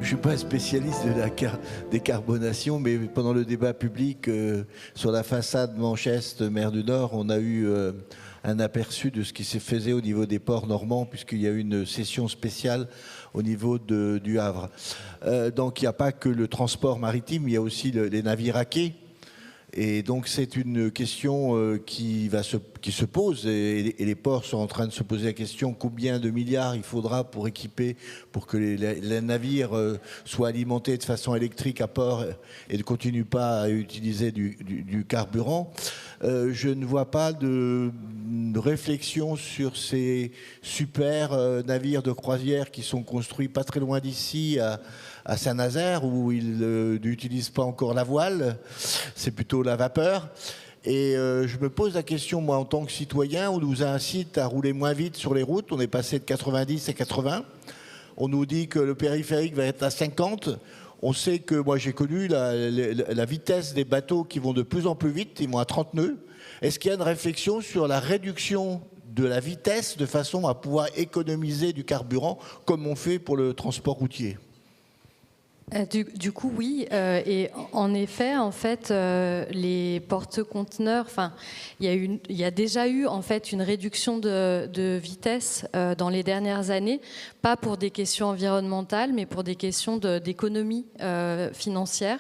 Je ne suis pas un spécialiste de la décarbonation, mais pendant le débat public sur la façade Manchester, mer du Nord, on a eu un aperçu de ce qui se faisait au niveau des ports normands, puisqu'il y a eu une session spéciale au niveau du Havre. Donc il n'y a pas que le transport maritime, il y a aussi les navires à quai. Et donc c'est une question qui se pose et les ports sont en train de se poser la question combien de milliards il faudra pour équiper, pour que les navires soient alimentés de façon électrique à port et ne continuent pas à utiliser du carburant. Je ne vois pas de réflexion sur ces super navires de croisière qui sont construits pas très loin d'ici à Saint-Nazaire où ils n'utilisent pas encore la voile, c'est plutôt la vapeur. Et je me pose la question, moi, en tant que citoyen, on nous incite à rouler moins vite sur les routes. On est passé de 90 à 80. On nous dit que le périphérique va être à 50. On sait que, moi, j'ai connu la vitesse des bateaux qui vont de plus en plus vite. Ils vont à 30 nœuds. Est-ce qu'il y a une réflexion sur la réduction de la vitesse de façon à pouvoir économiser du carburant, comme on fait pour le transport routier ? Du coup, oui. Et en effet, les porte-conteneurs, il y a déjà eu en fait une réduction de vitesse dans les dernières années, pas pour des questions environnementales, mais pour des questions d'économie financière.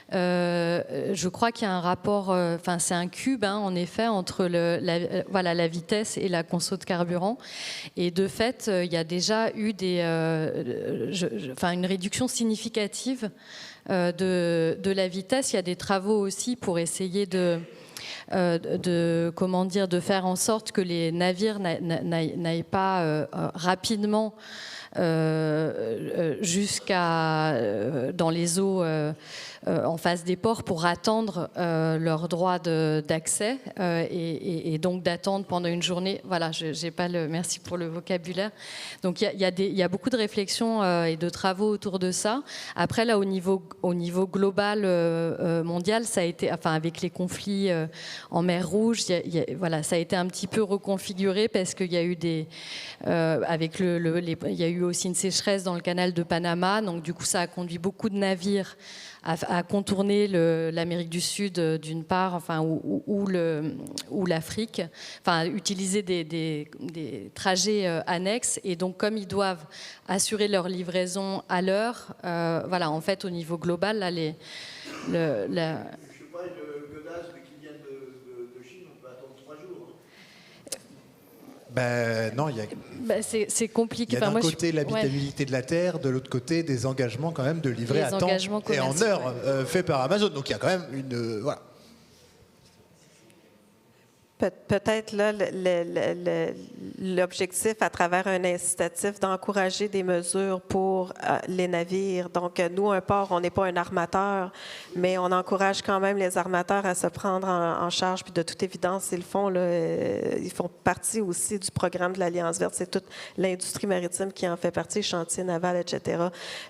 Je crois qu'il y a un rapport, c'est un cube en effet entre la vitesse et la conso de carburant, et de fait il y a déjà eu une réduction significative de la vitesse. Il y a des travaux aussi pour essayer de faire en sorte que les navires n'aillent pas rapidement jusqu'à dans les eaux en face des ports pour attendre leur droit d'accès et donc d'attendre pendant une journée. Voilà, j'ai pas merci pour le vocabulaire. Donc il y a beaucoup de réflexions et de travaux autour de ça. Après là, au niveau global mondial, ça a été, avec les conflits en mer Rouge, ça a été un petit peu reconfiguré parce qu'il y a eu il y a eu aussi une sécheresse dans le canal de Panama, donc du coup ça a conduit beaucoup de navires à contourner l'Amérique du Sud d'une part, ou l'Afrique, utiliser des trajets annexes, et donc comme ils doivent assurer leur livraison à l'heure, en fait au niveau global là Non, c'est compliqué. Il y a d'un côté l'habitabilité de la Terre, de l'autre côté des engagements quand même de livrer à temps et en heure fait par Amazon. Donc il y a quand même une... voilà. Peut-être là, l'objectif à travers un incitatif d'encourager des mesures pour les navires. Donc, nous, un port, on n'est pas un armateur, mais on encourage quand même les armateurs à se prendre en charge. Puis de toute évidence, ils le font. Ils font partie aussi du programme de l'Alliance verte. C'est toute l'industrie maritime qui en fait partie, chantiers navals, etc.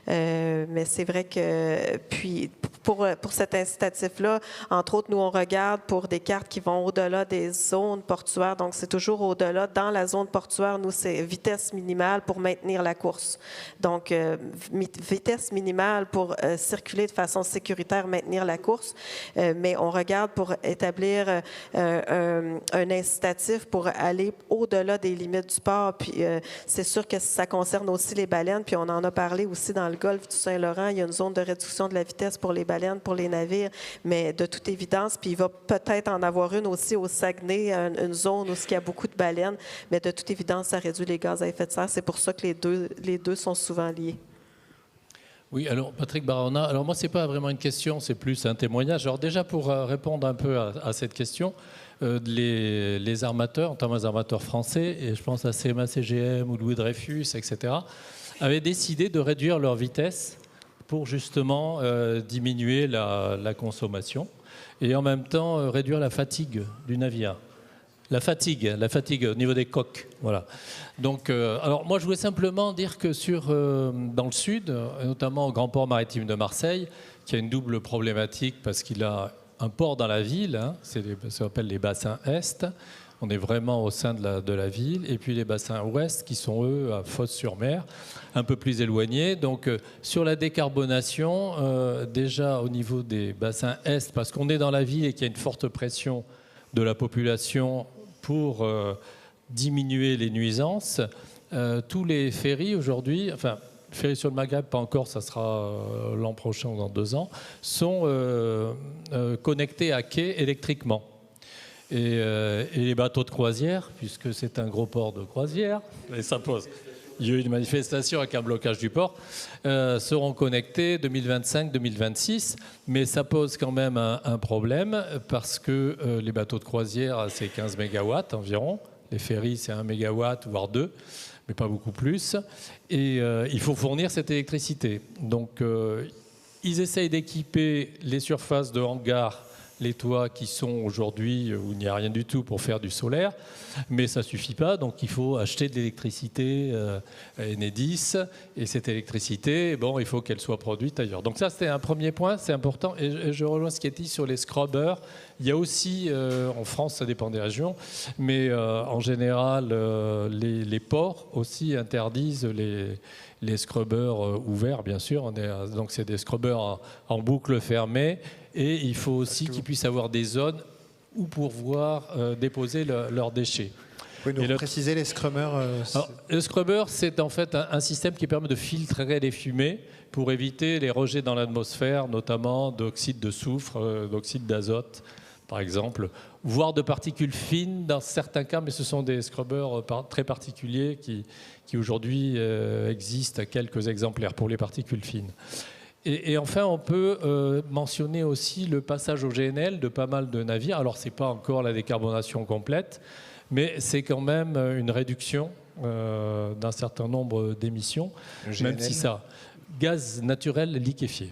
Mais c'est vrai que, puis, pour cet incitatif-là, entre autres, nous, on regarde pour des cartes qui vont au-delà des zones portuaires. Donc, c'est toujours au-delà. Dans la zone portuaire, nous, c'est vitesse minimale pour maintenir la course. Donc, vitesse minimale pour circuler de façon sécuritaire, maintenir la course. Mais on regarde pour établir un incitatif pour aller au-delà des limites du port. Puis, c'est sûr que ça concerne aussi les baleines. Puis, on en a parlé aussi dans le golfe du Saint-Laurent. Il y a une zone de réduction de la vitesse pour les baleines, pour les navires. Mais de toute évidence, puis il va peut-être en avoir une aussi au Saguenay, une zone où il y a beaucoup de baleines, mais de toute évidence, ça réduit les gaz à effet de serre. C'est pour ça que les deux sont souvent liés. Oui, alors Patrick Barona, alors moi, ce n'est pas vraiment une question, c'est plus un témoignage. Alors déjà, pour répondre un peu à cette question, les armateurs, notamment les armateurs français, et je pense à CMA CGM ou Louis Dreyfus, etc., avaient décidé de réduire leur vitesse pour justement diminuer la consommation et en même temps réduire la fatigue du navire. La fatigue au niveau des coques. Voilà. Donc, alors moi, je voulais simplement dire que dans le sud, notamment au grand port maritime de Marseille, qui a une double problématique parce qu'il a un port dans la ville, c'est ce qu'on appelle les bassins Est, On est vraiment au sein de la ville. Et puis les bassins ouest qui sont, eux, à Fos-sur-Mer, un peu plus éloignés. Donc sur la décarbonation, déjà au niveau des bassins est, parce qu'on est dans la ville et qu'il y a une forte pression de la population pour diminuer les nuisances, tous les ferries aujourd'hui, enfin ferries sur le Maghreb, pas encore, ça sera l'an prochain ou dans 2 ans, sont connectés à quai électriquement. Et les bateaux de croisière, puisque c'est un gros port de croisière, et ça pose. Il y a eu une manifestation avec un blocage du port, seront connectés 2025-2026, mais ça pose quand même un problème parce que les bateaux de croisière, c'est 15 mégawatts environ, les ferries, c'est 1 mégawatt, voire 2, mais pas beaucoup plus, et il faut fournir cette électricité. Donc ils essayent d'équiper les surfaces de hangars, les toits qui sont aujourd'hui où il n'y a rien du tout pour faire du solaire, mais ça ne suffit pas, donc il faut acheter de l'électricité Enedis, et cette électricité, bon, il faut qu'elle soit produite ailleurs. Donc ça, c'était un premier point, c'est important, et je rejoins ce qui est dit sur les scrubbers. Il y a aussi, en France, ça dépend des régions, mais en général, les ports aussi interdisent les scrubbers ouverts, bien sûr. Donc c'est des scrubbers en boucle fermée, et il faut aussi qu'ils puissent avoir des zones où pouvoir déposer leurs déchets. Vous pouvez nous préciser les scrubbers Le scrubber, c'est en fait un système qui permet de filtrer les fumées pour éviter les rejets dans l'atmosphère, notamment d'oxyde de soufre, d'oxyde d'azote, par exemple, voire de particules fines dans certains cas, mais ce sont des scrubbers très particuliers qui aujourd'hui existent à quelques exemplaires pour les particules fines. Et enfin, on peut mentionner aussi le passage au GNL de pas mal de navires. Alors, ce n'est pas encore la décarbonation complète, mais c'est quand même une réduction d'un certain nombre d'émissions, même si ça... Gaz naturel liquéfié.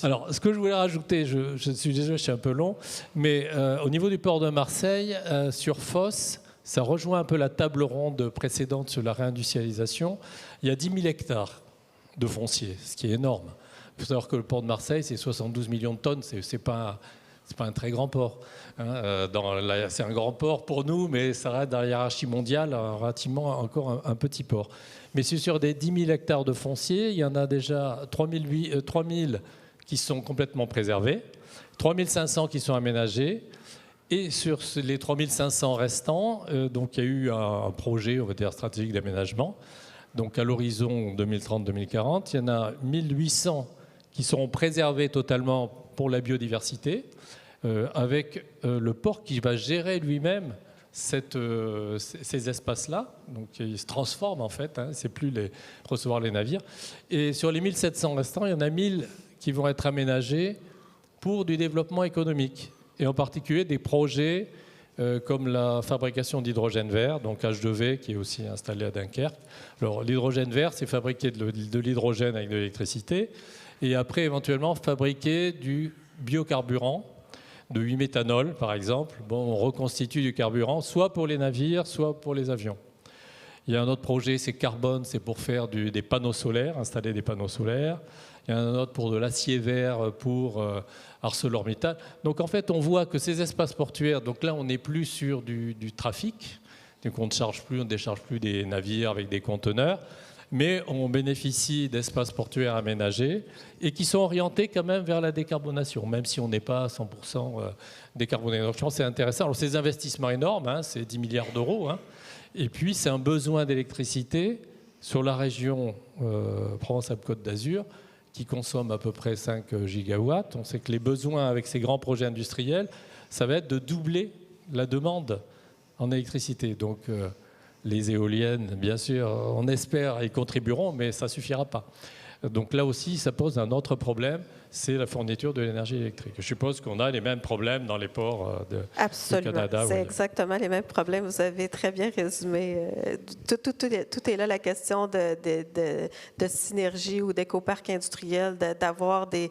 Alors, ce que je voulais rajouter, je suis désolé, je suis un peu long, mais au niveau du port de Marseille, sur Fos, ça rejoint un peu la table ronde précédente sur la réindustrialisation. Il y a 10 000 hectares de foncier, ce qui est énorme. Il faut savoir que le port de Marseille, c'est 72 millions de tonnes, c'est pas un très grand port. C'est un grand port pour nous, mais ça reste dans la hiérarchie mondiale relativement encore un petit port. Mais c'est sur des 10 000 hectares de foncier, il y en a déjà 3 000 qui sont complètement préservés, 3 500 qui sont aménagés, et sur les 3 500 restants, donc il y a eu un projet, on va dire, stratégique d'aménagement. Donc à l'horizon 2030-2040, il y en a 1 800 qui seront préservés totalement pour la biodiversité, avec le port qui va gérer lui-même ces espaces-là. Donc ils se transforment en fait, c'est plus recevoir les navires. Et sur les 1700 restants, il y en a 1000 qui vont être aménagés pour du développement économique, et en particulier des projets comme la fabrication d'hydrogène vert, donc H2V qui est aussi installé à Dunkerque. Alors l'hydrogène vert, c'est fabriquer de l'hydrogène avec de l'électricité, et après éventuellement fabriquer du biocarburant, de 8 méthanol par exemple. Bon, on reconstitue du carburant, soit pour les navires, soit pour les avions. Il y a un autre projet, c'est carbone, c'est pour faire des panneaux solaires, installer des panneaux solaires. Il y en a un autre pour de l'acier vert pour ArcelorMittal. Donc en fait, on voit que ces espaces portuaires, donc là on n'est plus sur du trafic, donc on ne décharge plus des navires avec des conteneurs, mais on bénéficie d'espaces portuaires aménagés et qui sont orientés quand même vers la décarbonation, même si on n'est pas à 100% décarboné. Donc je pense que c'est intéressant. Alors ces investissements énormes, c'est 10 milliards d'euros, et puis c'est un besoin d'électricité sur la région Provence-Alpes-Côte d'Azur qui consomme à peu près 5 gigawatts. On sait que les besoins avec ces grands projets industriels, ça va être de doubler la demande en électricité. Donc les éoliennes, bien sûr, on espère, y contribueront, mais ça ne suffira pas. Donc là aussi, ça pose un autre problème, c'est la fourniture de l'énergie électrique. Je suppose qu'on a les mêmes problèmes dans les ports du Canada. C'est exactement les mêmes problèmes. Vous avez très bien résumé. Tout est là, la question de synergie ou d'éco-parc industriel, d'avoir des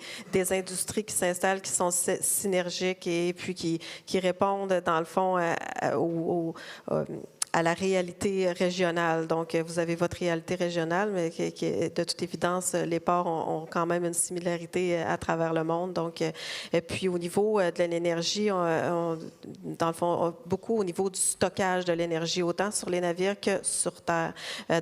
industries qui s'installent, qui sont synergiques et puis qui répondent, dans le fond, à à la réalité régionale. Donc, vous avez votre réalité régionale, mais qui est, de toute évidence, les ports ont quand même une similarité à travers le monde. Donc, et puis, au niveau de l'énergie, dans le fond, beaucoup au niveau du stockage de l'énergie, autant sur les navires que sur terre,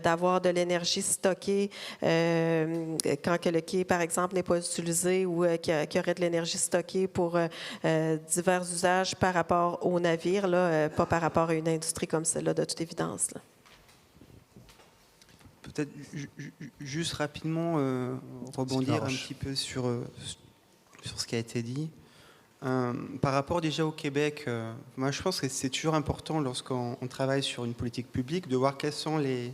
d'avoir de l'énergie stockée quand que le quai, par exemple, n'est pas utilisé ou qu'il y aurait de l'énergie stockée pour divers usages par rapport aux navires, là, pas par rapport à une industrie comme celle-là, de toute évidence. Là. Peut-être juste rapidement rebondir un petit peu sur ce qui a été dit. Par rapport déjà au Québec, moi je pense que c'est toujours important lorsqu'on travaille sur une politique publique de voir quelles sont les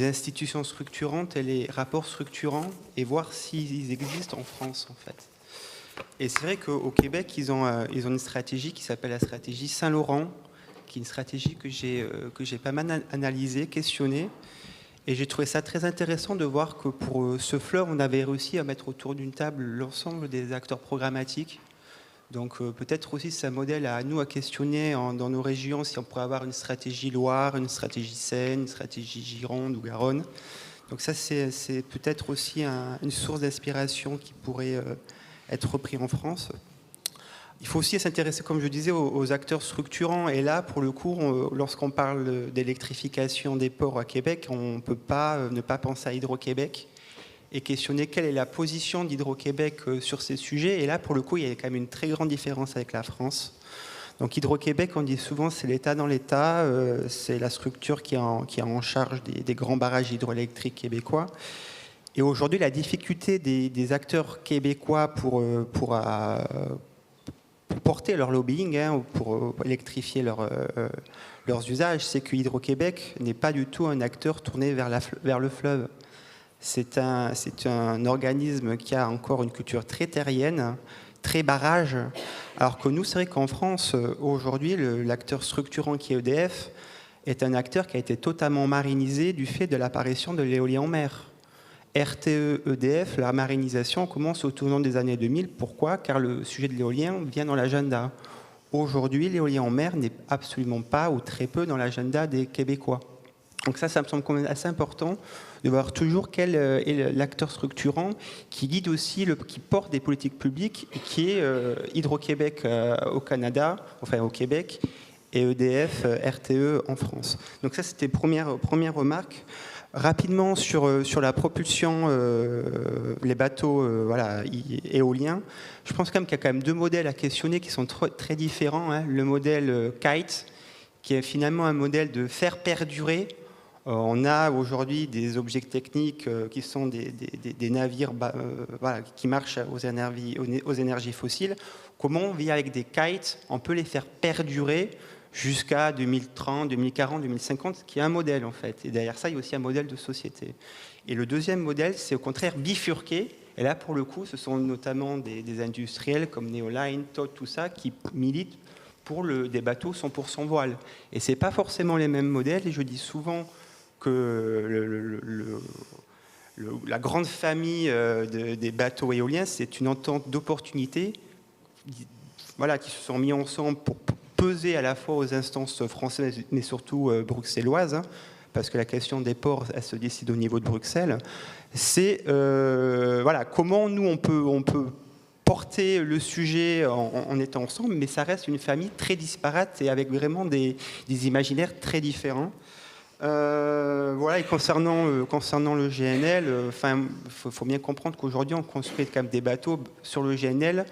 institutions structurantes et les rapports structurants et voir s'ils existent en France en fait. Et c'est vrai qu'au Québec, ils ont une stratégie qui s'appelle la stratégie Saint-Laurent, qui est une stratégie que j'ai pas mal analysée, questionnée. Et j'ai trouvé ça très intéressant de voir que pour ce fleuve, on avait réussi à mettre autour d'une table l'ensemble des acteurs programmatiques. Donc peut-être aussi c'est un modèle à nous à questionner dans nos régions, si on pourrait avoir une stratégie Loire, une stratégie Seine, une stratégie Gironde ou Garonne. Donc ça, c'est peut-être aussi une source d'inspiration qui pourrait être repris en France. Il faut aussi s'intéresser, comme je disais, aux acteurs structurants. Et là, pour le coup, lorsqu'on parle d'électrification des ports à Québec, on ne peut pas ne pas penser à Hydro-Québec et questionner quelle est la position d'Hydro-Québec sur ces sujets. Et là, pour le coup, il y a quand même une très grande différence avec la France. Donc Hydro-Québec, on dit souvent, c'est l'État dans l'État, c'est la structure qui est en charge des grands barrages hydroélectriques québécois. Et aujourd'hui, la difficulté des acteurs québécois pour porter leur lobbying, ou pour électrifier leurs usages, c'est que Hydro-Québec n'est pas du tout un acteur tourné vers le fleuve. C'est un organisme qui a encore une culture très terrienne, très barrage, alors que nous, c'est vrai qu'en France, aujourd'hui, l'acteur structurant qui est EDF est un acteur qui a été totalement marinisé du fait de l'apparition de l'éolien en mer. RTE, EDF, la marinisation commence au tournant des années 2000. Pourquoi ? Car le sujet de l'éolien vient dans l'agenda. Aujourd'hui, l'éolien en mer n'est absolument pas ou très peu dans l'agenda des Québécois. Donc ça me semble quand même assez important de voir toujours quel est l'acteur structurant qui guide aussi, qui porte des politiques publiques, et qui est Hydro-Québec au Canada, enfin au Québec, et EDF, RTE en France. Donc ça, c'était première remarque. Rapidement sur la propulsion, les bateaux éoliens, je pense quand même qu'il y a quand même deux modèles à questionner qui sont très différents. Hein. Le modèle kite, qui est finalement un modèle de faire perdurer. On a aujourd'hui des objets techniques qui sont des navires qui marchent aux énergies fossiles. Comment, via avec des kites, on peut les faire perdurer jusqu'à 2030, 2040, 2050, qui est un modèle en fait. Et derrière ça, il y a aussi un modèle de société. Et le deuxième modèle, c'est au contraire bifurqué. Et là, pour le coup, ce sont notamment des industriels comme Neoline, Todd, tout ça, qui militent pour des bateaux 100% voile. Et ce n'est pas forcément les mêmes modèles. Et je dis souvent que la grande famille des bateaux éoliens, c'est une entente d'opportunités qui se sont mis ensemble pour peser à la fois aux instances françaises, mais surtout bruxelloises, hein, parce que la question des ports, elle se décide au niveau de Bruxelles. C'est comment nous, on peut porter le sujet en étant ensemble, mais ça reste une famille très disparate et avec vraiment des imaginaires très différents. Et concernant le GNL, faut bien comprendre qu'aujourd'hui, on construit quand même des bateaux sur le GNL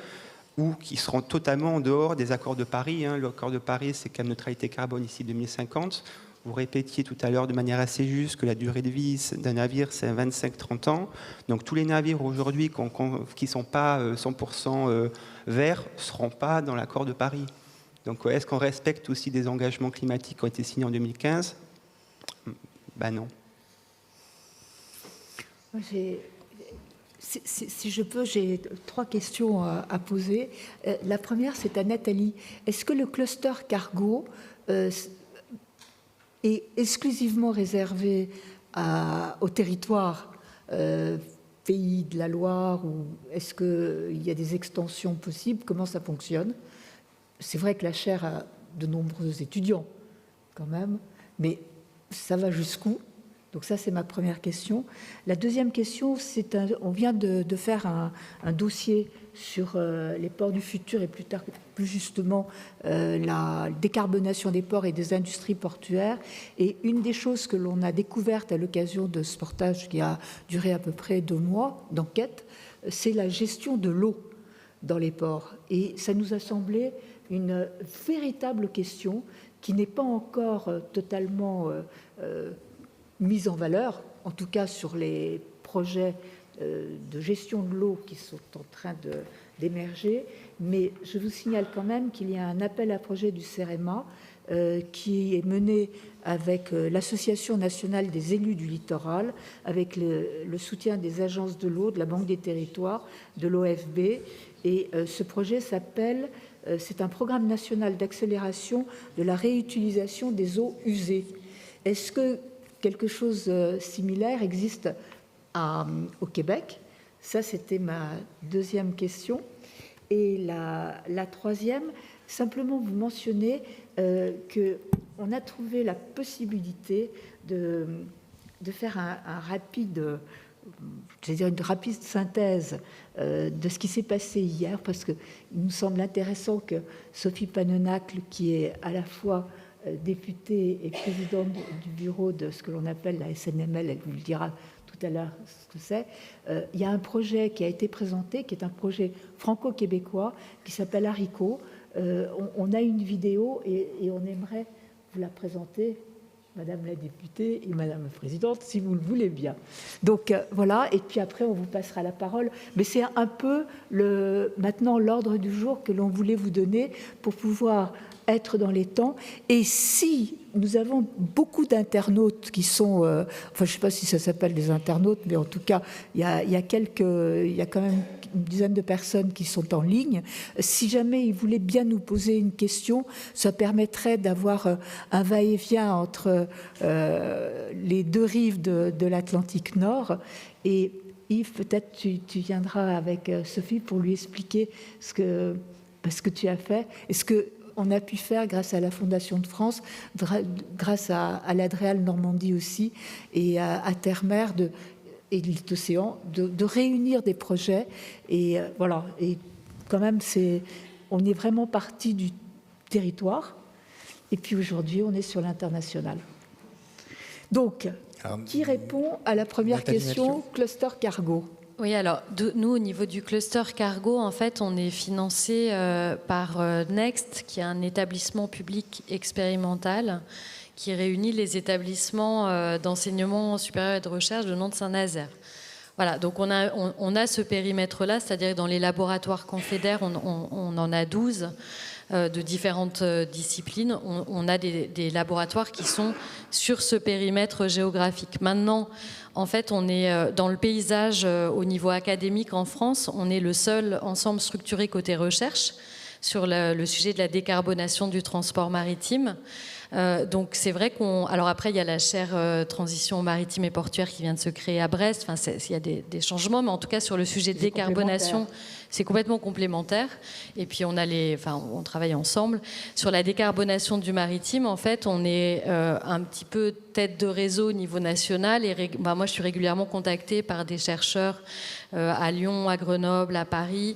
ou qui seront totalement en dehors des accords de Paris. Hein. L'accord de Paris, c'est quand même neutralité carbone ici 2050. Vous répétiez tout à l'heure de manière assez juste que la durée de vie d'un navire, c'est 25-30 ans. Donc tous les navires aujourd'hui qui ne sont pas 100% verts ne seront pas dans l'accord de Paris. Donc est-ce qu'on respecte aussi des engagements climatiques qui ont été signés en 2015 ? Ben non. Si je peux, j'ai 3 questions à poser. La première, c'est à Nathalie. Est-ce que le cluster cargo est exclusivement réservé au territoire Pays de la Loire ou est-ce qu'il y a des extensions possibles ? Comment ça fonctionne ? C'est vrai que la chaire a de nombreux étudiants, quand même. Mais ça va jusqu'où? Donc ça, c'est ma première question. La deuxième question, on vient de faire un dossier sur les ports du futur et plus justement la décarbonation des ports et des industries portuaires. Et une des choses que l'on a découvertes à l'occasion de ce portage qui a duré à peu près 2 mois d'enquête, c'est la gestion de l'eau dans les ports. Et ça nous a semblé une véritable question qui n'est pas encore totalement mise en valeur, en tout cas sur les projets de gestion de l'eau qui sont en train d'émerger. Mais je vous signale quand même qu'il y a un appel à projet du CEREMA qui est mené avec l'Association nationale des élus du littoral, avec le soutien des agences de l'eau, de la Banque des territoires, de l'OFB. Et ce projet s'appelle, c'est un programme national d'accélération de la réutilisation des eaux usées. Est-ce que quelque chose de similaire existe au Québec? Ça, c'était ma deuxième question. Et la troisième, simplement vous mentionnez qu'on a trouvé la possibilité de faire une rapide synthèse de ce qui s'est passé hier, parce qu'il nous semble intéressant que Sophie Panonacle, qui est à la fois députée et présidente du bureau de ce que l'on appelle la SNML, elle vous le dira tout à l'heure ce que c'est. Il y a un projet qui a été présenté, qui est un projet franco-québécois, qui s'appelle Haricot. On a une vidéo et on aimerait vous la présenter, Madame la députée et Madame la présidente, si vous le voulez bien. Donc voilà, et puis après on vous passera la parole. Mais c'est un peu maintenant l'ordre du jour que l'on voulait vous donner pour pouvoir être dans les temps. Et si nous avons beaucoup d'internautes qui sont, je ne sais pas si ça s'appelle des internautes, mais en tout cas, il y a quand même une dizaine de personnes qui sont en ligne. Si jamais ils voulaient bien nous poser une question, ça permettrait d'avoir un va-et-vient entre les deux rives de l'Atlantique Nord. Et Yves, peut-être tu viendras avec Sophie pour lui expliquer ce que tu as fait et ce qu'on a pu faire grâce à la Fondation de France, grâce à l'Adréal Normandie aussi, et à Terre-Mer et l'Océan, de réunir des projets. Et voilà, et quand même, on est vraiment parti du territoire, et puis aujourd'hui, on est sur l'international. Donc, qui répond à la première question, cluster cargo? Oui, alors nous, au niveau du cluster cargo, en fait, on est financé par Next, qui est un établissement public expérimental qui réunit les établissements d'enseignement supérieur et de recherche de Nantes-Saint-Nazaire. Voilà, donc on a ce périmètre-là, c'est-à-dire que dans les laboratoires confédères, on en a 12 de différentes disciplines. On a des laboratoires qui sont sur ce périmètre géographique. Maintenant, en fait, on est dans le paysage au niveau académique en France, on est le seul ensemble structuré côté recherche sur le sujet de la décarbonation du transport maritime. Donc c'est vrai alors après il y a la chaire transition maritime et portuaire qui vient de se créer à Brest. Enfin, il y a des changements, mais en tout cas sur le sujet de décarbonation, c'est complètement complémentaire. Et puis on travaille ensemble sur la décarbonation du maritime. En fait, on est un petit peu tête de réseau au niveau national. Et moi, je suis régulièrement contactée par des chercheurs à Lyon, à Grenoble, à Paris,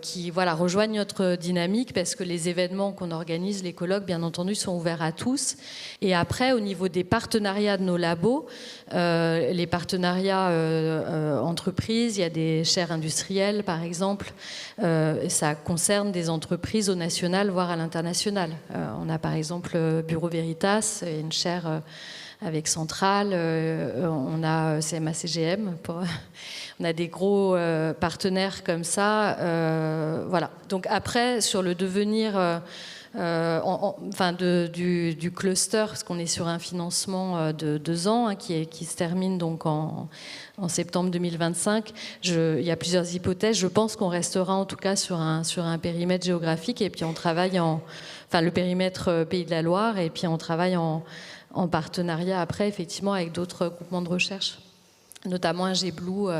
qui rejoignent notre dynamique parce que les événements qu'on organise, les colloques, bien entendu, sont ouverts à tous. Et après, au niveau des partenariats de nos labos, les partenariats entreprises, il y a des chaires industrielles, par exemple. Ça concerne des entreprises au national, voire à l'international. On a par exemple Bureau Veritas, une chaire avec Centrale, on a CMA-CGM, on a des gros partenaires comme ça. Voilà. Donc après, sur le devenir du cluster, parce qu'on est sur un financement de 2 ans qui se termine donc en septembre 2025. Il y a plusieurs hypothèses. Je pense qu'on restera en tout cas sur un périmètre géographique et puis on travaille le périmètre Pays de la Loire et puis on travaille en partenariat après, effectivement, avec d'autres groupements de recherche, notamment un GBLU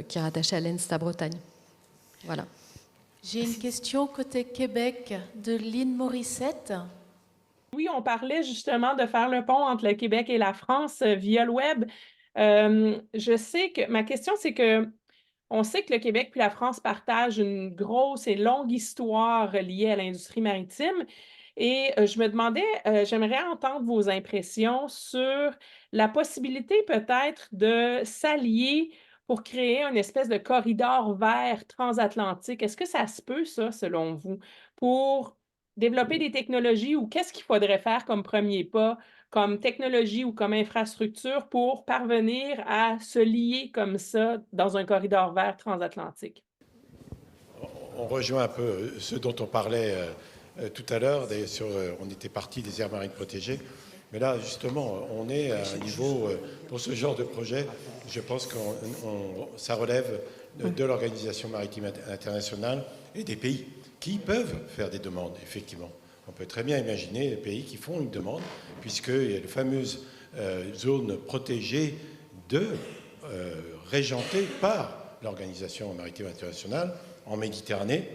qui est rattaché à l'ENSTA Bretagne. Voilà. J'ai une question côté Québec de Lynn Morissette. Oui, on parlait justement de faire le pont entre le Québec et la France via le web. Je sais que ma question, c'est que on sait que le Québec puis la France partagent une grosse et longue histoire liée à l'industrie maritime. Et je me demandais, j'aimerais entendre vos impressions sur la possibilité peut-être de s'allier pour créer une espèce de corridor vert transatlantique. Est-ce que ça se peut, ça, selon vous, pour développer des technologies ou qu'est-ce qu'il faudrait faire comme premier pas, comme technologie ou comme infrastructure pour parvenir à se lier comme ça dans un corridor vert transatlantique? On rejoint un peu ce dont on parlait tout à l'heure. On était parti des aires marines protégées. Mais là, justement, on est à un niveau, pour ce genre de projet, je pense que ça relève de l'Organisation maritime internationale et des pays qui peuvent faire des demandes, effectivement. On peut très bien imaginer des pays qui font une demande, puisqu'il y a les fameuses zones protégées régentées par l'Organisation maritime internationale en Méditerranée.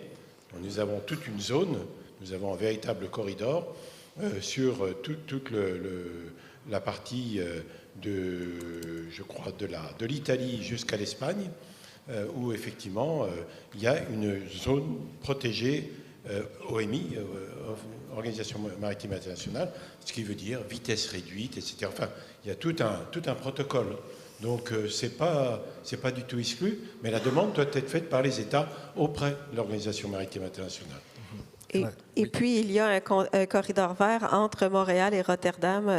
Nous avons toute une zone, nous avons un véritable corridor sur toute la partie je crois, de l'Italie jusqu'à l'Espagne, où effectivement il y a une zone protégée OMI, Organisation maritime internationale, ce qui veut dire vitesse réduite, etc. Enfin, il y a tout un protocole. Donc c'est pas du tout exclu, mais la demande doit être faite par les États auprès de l'Organisation maritime internationale. Et puis, il y a un corridor vert entre Montréal et Rotterdam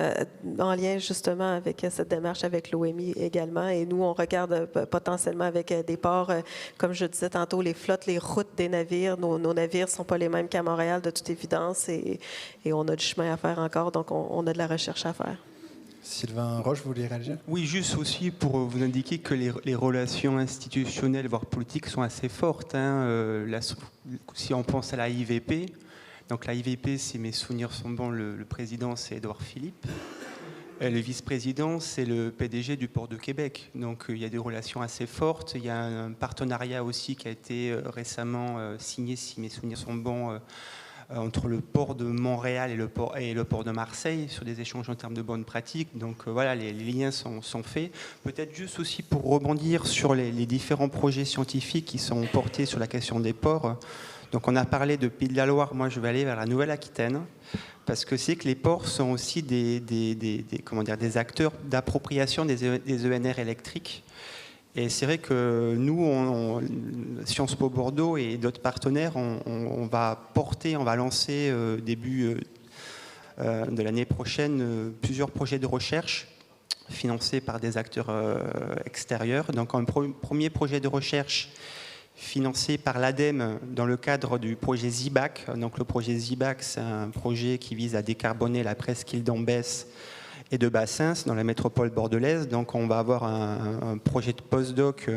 en lien justement avec cette démarche avec l'OMI également. Et nous, on regarde potentiellement avec des ports, comme je disais tantôt, les flottes, les routes des navires. Nos navires ne sont pas les mêmes qu'à Montréal, de toute évidence, et on a du chemin à faire encore, donc on a de la recherche à faire. Sylvain Roche, vous voulez réagir? Oui, juste aussi pour vous indiquer que les relations institutionnelles, voire politiques, sont assez fortes. Si on pense à la IVP, donc la IVP, si mes souvenirs sont bons, le président, c'est Édouard Philippe. Et le vice-président, c'est le PDG du Port de Québec. Donc il y a des relations assez fortes. Il y a un partenariat aussi qui a été récemment signé, si mes souvenirs sont bons, entre le port de Montréal et le port de Marseille sur des échanges en termes de bonnes pratiques. Donc voilà, les liens sont faits. Peut-être juste aussi pour rebondir sur les différents projets scientifiques qui sont portés sur la question des ports. Donc on a parlé de Pays de la Loire, moi je vais aller vers la Nouvelle-Aquitaine, parce que c'est que les ports sont aussi des acteurs d'appropriation des ENR électriques. Et c'est vrai que nous, Sciences Po Bordeaux et d'autres partenaires, on va lancer début de l'année prochaine plusieurs projets de recherche financés par des acteurs extérieurs. Donc un premier projet de recherche financé par l'ADEME dans le cadre du projet ZIBAC. Donc le projet ZIBAC, c'est un projet qui vise à décarboner la presqu'île d'Ambès et de Bassins dans la métropole bordelaise. Donc on va avoir un projet de postdoc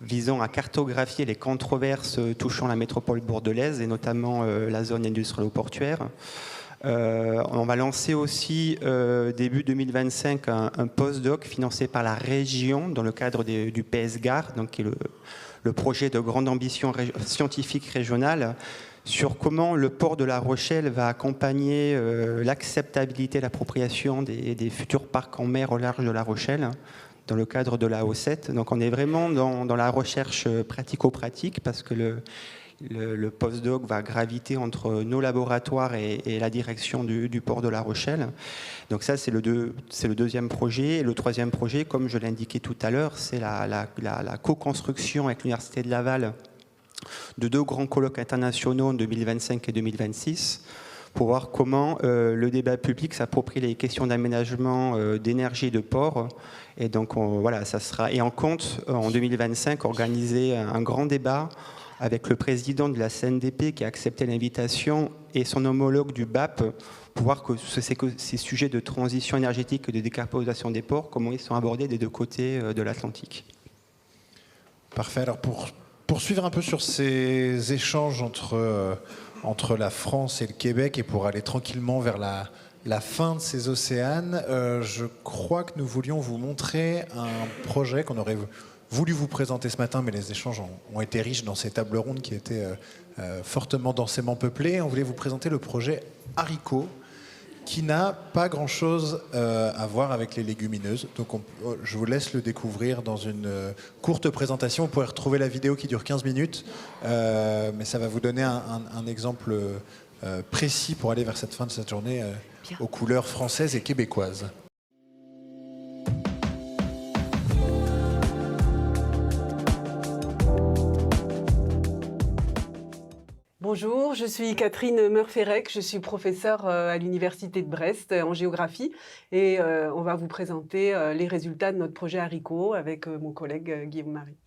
visant à cartographier les controverses touchant la métropole bordelaise et notamment la zone industrielle-portuaire. On va lancer aussi début 2025 un postdoc financé par la région dans le cadre du PSGAR, donc qui est le projet de grande ambition scientifique régionale, sur comment le port de La Rochelle va accompagner l'acceptabilité, l'appropriation des futurs parcs en mer au large de La Rochelle, dans le cadre de la O7. Donc on est vraiment dans la recherche pratico-pratique, parce que le postdoc va graviter entre nos laboratoires et la direction du port de La Rochelle. Donc ça, c'est le deuxième projet. Et le troisième projet, comme je l'indiquais tout à l'heure, c'est la co-construction avec l'Université de Laval de 2 grands colloques internationaux en 2025 et 2026 pour voir comment le débat public s'approprie les questions d'aménagement, d'énergie et de port. Et donc ça sera, et en compte en 2025 organiser un grand débat avec le président de la CNDP qui a accepté l'invitation et son homologue du BAP pour voir que ces sujets de transition énergétique et de décarbonisation des ports, comment ils sont abordés des deux côtés de l'Atlantique. Parfait. Alors pour poursuivre un peu sur ces échanges entre la France et le Québec et pour aller tranquillement vers la fin de ces océans, je crois que nous voulions vous montrer un projet qu'on aurait voulu vous présenter ce matin, mais les échanges ont été riches dans ces tables rondes qui étaient fortement densément peuplées. On voulait vous présenter le projet Haricot, qui n'a pas grand-chose à voir avec les légumineuses. Donc je vous laisse le découvrir dans une courte présentation. Vous pourrez retrouver la vidéo qui dure 15 minutes, mais ça va vous donner un exemple précis pour aller vers cette fin de cette journée aux couleurs françaises et québécoises. Bonjour, je suis Catherine Meurferec, je suis professeure à l'Université de Brest en géographie et on va vous présenter les résultats de notre projet Haricot avec mon collègue Guillaume Marie.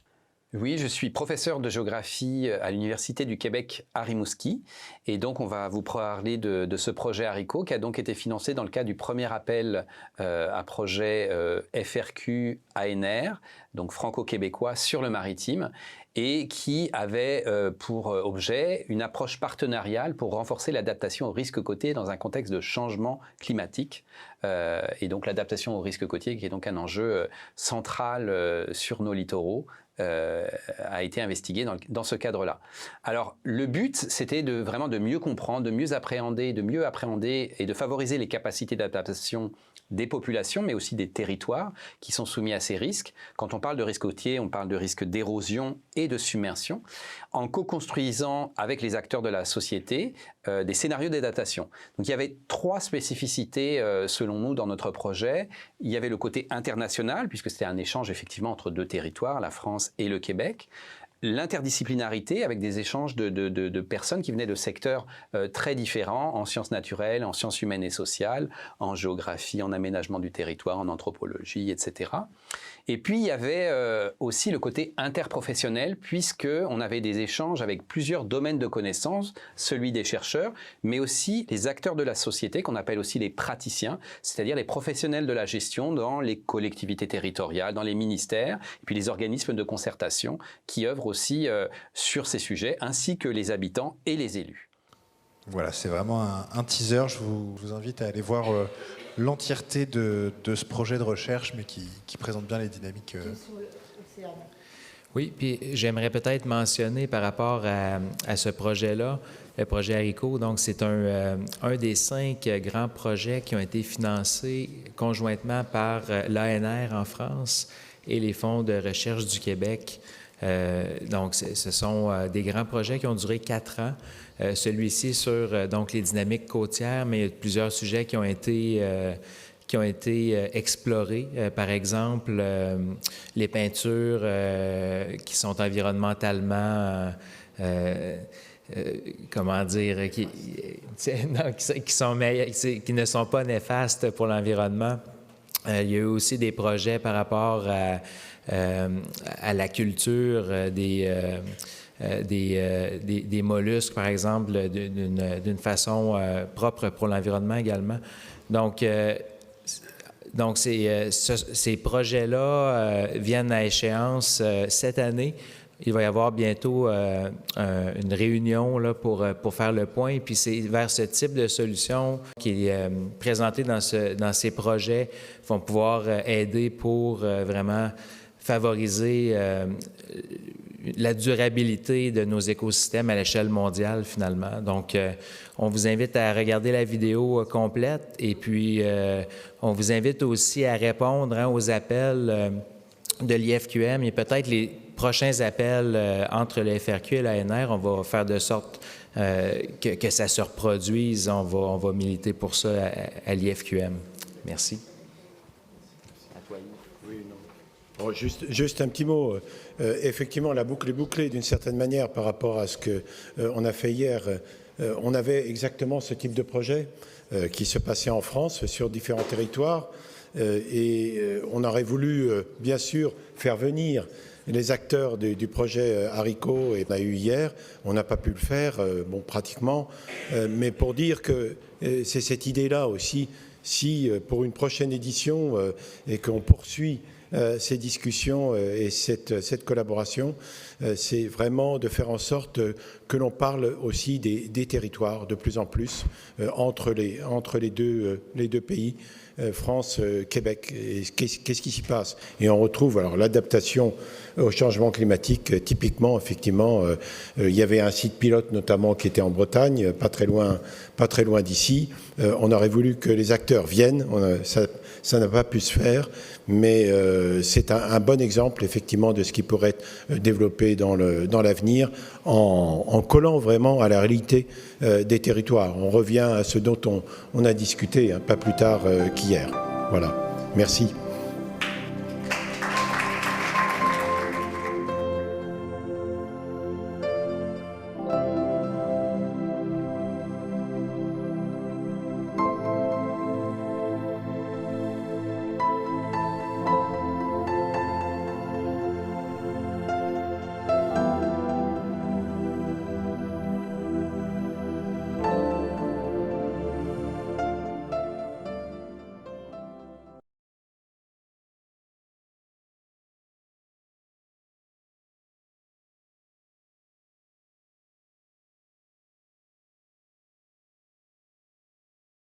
Oui, je suis professeur de géographie à l'Université du Québec à Rimouski et donc on va vous parler de ce projet Haricot qui a donc été financé dans le cadre du premier appel à projet FRQ-ANR, donc franco-québécois sur le maritime, et qui avait pour objet une approche partenariale pour renforcer l'adaptation aux risques côtiers dans un contexte de changement climatique. Et donc l'adaptation aux risques côtiers, qui est donc un enjeu central sur nos littoraux, a été investigué dans ce cadre-là. Alors le but, c'était vraiment de mieux comprendre, de mieux appréhender et de favoriser les capacités d'adaptation des populations, mais aussi des territoires qui sont soumis à ces risques. Quand on parle de risques côtiers, on parle de risques d'érosion et de submersion, en co-construisant avec les acteurs de la société des scénarios d'adaptation. Donc il y avait 3 spécificités selon nous dans notre projet. Il y avait le côté international, puisque c'était un échange effectivement entre 2 territoires, la France et le Québec. L'interdisciplinarité avec des échanges de personnes qui venaient de secteurs très différents, en sciences naturelles, en sciences humaines et sociales, en géographie, en aménagement du territoire, en anthropologie, etc. Et puis il y avait aussi le côté interprofessionnel, puisqu'on avait des échanges avec plusieurs domaines de connaissances, celui des chercheurs, mais aussi les acteurs de la société, qu'on appelle aussi les praticiens, c'est-à-dire les professionnels de la gestion dans les collectivités territoriales, dans les ministères, et puis les organismes de concertation qui œuvrent aussi sur ces sujets, ainsi que les habitants et les élus. Voilà, c'est vraiment un teaser. Je vous invite à aller voir l'entièreté de ce projet de recherche, mais qui présente bien les dynamiques. Oui, puis j'aimerais peut-être mentionner par rapport à ce projet-là, le projet Haricot. Donc, c'est un des 5 grands projets qui ont été financés conjointement par l'ANR en France et les fonds de recherche du Québec. Donc, ce sont des grands projets qui ont duré 4 ans. Celui-ci sur donc les dynamiques côtières, mais il y a plusieurs sujets qui ont été explorés. Par exemple, les peintures qui sont environnementalement, comment dire, qui ne sont pas néfastes pour l'environnement. Il y a eu aussi des projets par rapport à la culture des mollusques, par exemple, d'une façon propre pour l'environnement également. Donc ces projets-là viennent à échéance cette année. Il va y avoir bientôt une réunion là, pour faire le point. Puis c'est vers ce type de solution qui est présenté dans ces projets vont pouvoir aider pour vraiment favoriser la durabilité de nos écosystèmes à l'échelle mondiale, finalement. Donc, on vous invite à regarder la vidéo complète et puis on vous invite aussi à répondre aux appels de l'IFQM et peut-être les prochains appels entre le FRQ et l'ANR. On va faire de sorte que ça se reproduise. On va militer pour ça à l'IFQM. Merci. Bon, juste un petit mot. Effectivement, la boucle est bouclée d'une certaine manière par rapport à ce qu'on a fait hier. On avait exactement ce type de projet qui se passait en France sur différents territoires. Et on aurait voulu, bien sûr, faire venir les acteurs du projet Haricot, et on a eu hier, on n'a pas pu le faire, bon, pratiquement, mais pour dire que c'est cette idée-là aussi, si pour une prochaine édition et qu'on poursuit ces discussions et cette collaboration, c'est vraiment de faire en sorte que l'on parle aussi des territoires de plus en plus entre les deux pays, France, Québec. Et qu'est-ce qui s'y passe? Et on retrouve alors l'adaptation au changement climatique. Typiquement, effectivement, il y avait un site pilote notamment qui était en Bretagne, pas très loin d'ici. On aurait voulu que les acteurs viennent. Ça n'a pas pu se faire, mais c'est un bon exemple effectivement de ce qui pourrait être développé dans l'avenir en collant vraiment à la réalité des territoires. On revient à ce dont on a discuté pas plus tard qu'hier. Voilà. Merci.